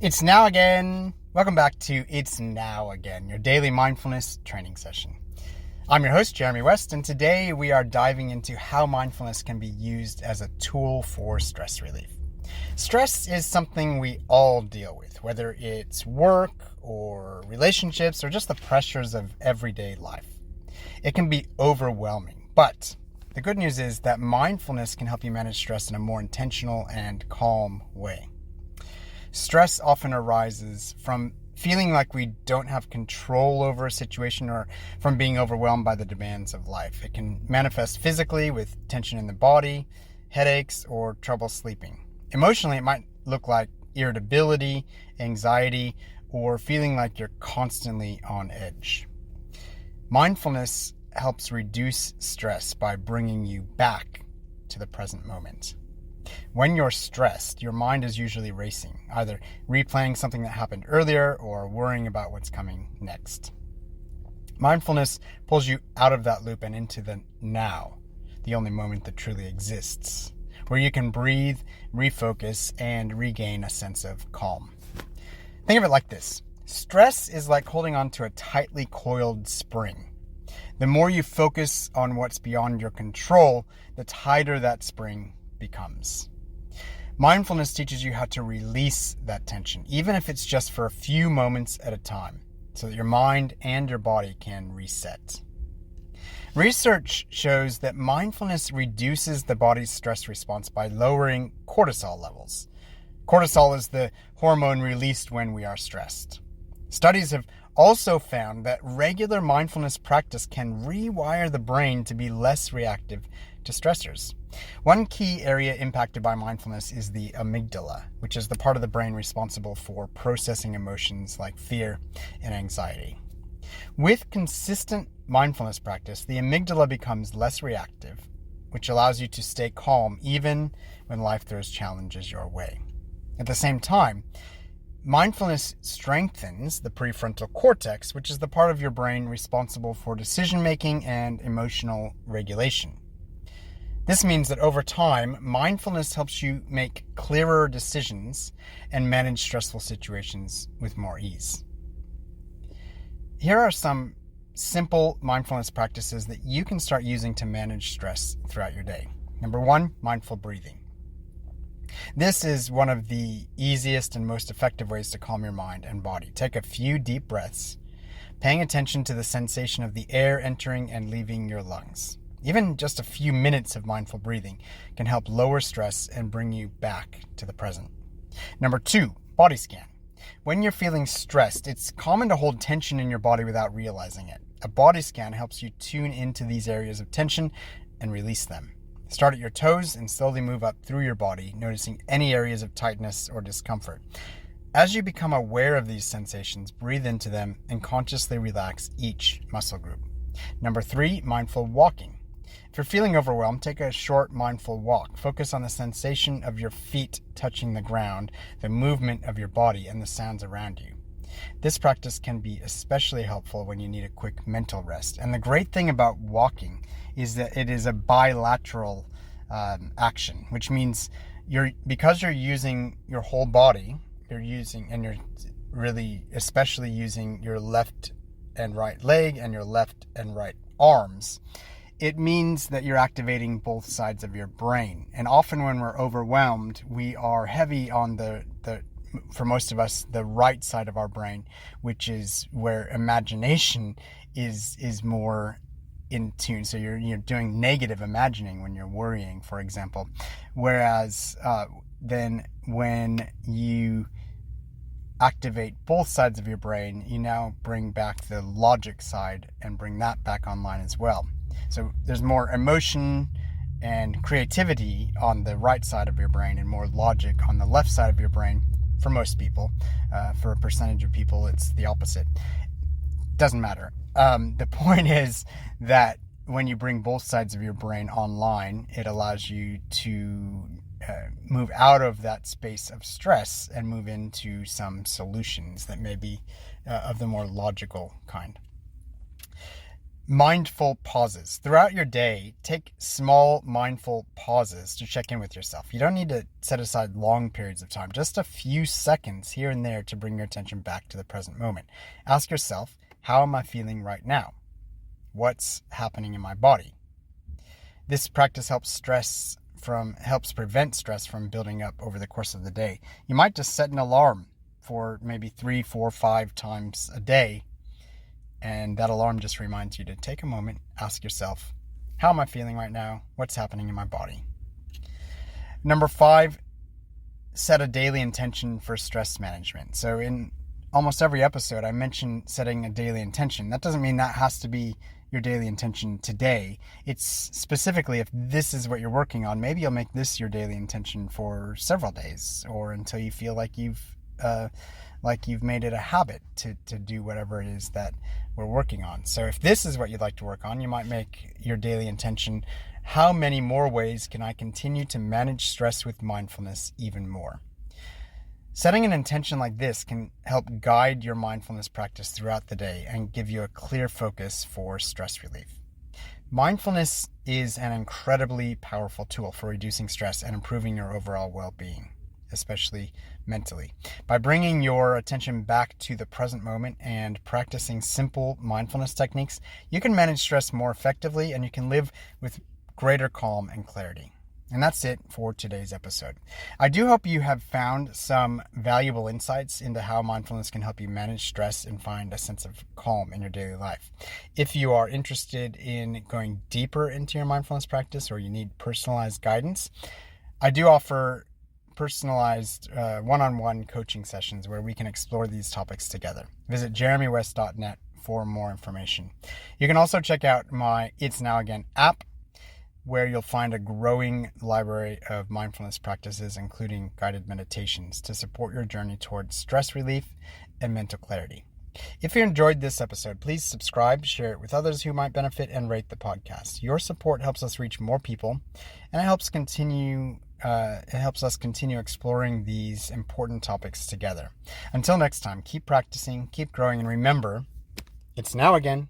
It's now again. Welcome back to It's Now Again, your daily mindfulness training session. I'm your host, Jeremy West, and today we are diving into how mindfulness can be used as a tool for stress relief. Stress is something we all deal with, whether it's work or relationships or just the pressures of everyday life. It can be overwhelming, but the good news is that mindfulness can help you manage stress in a more intentional and calm way. Stress often arises from feeling like we don't have control over a situation or from being overwhelmed by the demands of life. It can manifest physically with tension in the body, headaches, or trouble sleeping. Emotionally, it might look like irritability, anxiety, or feeling like you're constantly on edge. Mindfulness helps reduce stress by bringing you back to the present moment. When you're stressed, your mind is usually racing, either replaying something that happened earlier or worrying about what's coming next. Mindfulness pulls you out of that loop and into the now, the only moment that truly exists, where you can breathe, refocus, and regain a sense of calm. Think of it like this. Stress is like holding on to a tightly coiled spring. The more you focus on what's beyond your control, the tighter that spring becomes. Mindfulness teaches you how to release that tension, even if it's just for a few moments at a time, so that your mind and your body can reset. Research shows that mindfulness reduces the body's stress response by lowering cortisol levels. Cortisol is the hormone released when we are stressed. Studies have also found that regular mindfulness practice can rewire the brain to be less reactive to stressors. One key area impacted by mindfulness is the amygdala, which is the part of the brain responsible for processing emotions like fear and anxiety. With consistent mindfulness practice, the amygdala becomes less reactive, which allows you to stay calm even when life throws challenges your way. At the same time, mindfulness strengthens the prefrontal cortex, which is the part of your brain responsible for decision-making and emotional regulation. This means that over time, mindfulness helps you make clearer decisions and manage stressful situations with more ease. Here are some simple mindfulness practices that you can start using to manage stress throughout your day. Number 1, mindful breathing. This is one of the easiest and most effective ways to calm your mind and body. Take a few deep breaths, paying attention to the sensation of the air entering and leaving your lungs. Even just a few minutes of mindful breathing can help lower stress and bring you back to the present. Number 2, body scan. When you're feeling stressed, it's common to hold tension in your body without realizing it. A body scan helps you tune into these areas of tension and release them. Start at your toes and slowly move up through your body, noticing any areas of tightness or discomfort. As you become aware of these sensations, breathe into them and consciously relax each muscle group. Number 3, mindful walking. If you're feeling overwhelmed, take a short mindful walk. Focus on the sensation of your feet touching the ground, the movement of your body, and the sounds around you. This practice can be especially helpful when you need a quick mental rest. And the great thing about walking is that it is a bilateral action, which means because you're using your whole body, you're really especially using your left and right leg and your left and right arms. It means that you're activating both sides of your brain. And often when we're overwhelmed, we are heavy on for most of us, the right side of our brain, which is where imagination is more in tune. So you're doing negative imagining when you're worrying, for example. Whereas then when you activate both sides of your brain, you now bring back the logic side and bring that back online as well. So there's more emotion and creativity on the right side of your brain and more logic on the left side of your brain for most people. For a percentage of people, it's the opposite. Doesn't matter. The point is that when you bring both sides of your brain online, it allows you to move out of that space of stress and move into some solutions that may be of the more logical kind. mindful pauses. Throughout your day, take small mindful pauses to check in with yourself. You don't need to set aside long periods of time, just a few seconds here and there to bring your attention back to the present moment. Ask yourself, how am I feeling right now? What's happening in my body? This practice helps prevent stress from building up over the course of the day. You might just set an alarm for maybe 3, 4, 5 times a day, and that alarm just reminds you to take a moment, ask yourself, how am I feeling right now? What's happening in my body? Number 5, set a daily intention for stress management. So in almost every episode, I mention setting a daily intention. That doesn't mean that has to be your daily intention today. It's specifically if this is what you're working on, maybe you'll make this your daily intention for several days, or until you feel like you've made it a habit to do whatever it is that we're working on. So if this is what you'd like to work on, you might make your daily intention, how many more ways can I continue to manage stress with mindfulness even more? Setting an intention like this can help guide your mindfulness practice throughout the day and give you a clear focus for stress relief. Mindfulness is an incredibly powerful tool for reducing stress and improving your overall well-being, especially mentally. By bringing your attention back to the present moment and practicing simple mindfulness techniques, you can manage stress more effectively and you can live with greater calm and clarity. And that's it for today's episode. I do hope you have found some valuable insights into how mindfulness can help you manage stress and find a sense of calm in your daily life. If you are interested in going deeper into your mindfulness practice or you need personalized guidance, I do offer personalized one-on-one coaching sessions where we can explore these topics together. Visit jeremywest.net for more information. You can also check out my It's Now Again app, where you'll find a growing library of mindfulness practices, including guided meditations, to support your journey towards stress relief and mental clarity. If you enjoyed this episode, please subscribe, share it with others who might benefit, and rate the podcast. Your support helps us reach more people, and it helps us continue exploring these important topics together. Until next time, keep practicing, keep growing, and remember, it's now again.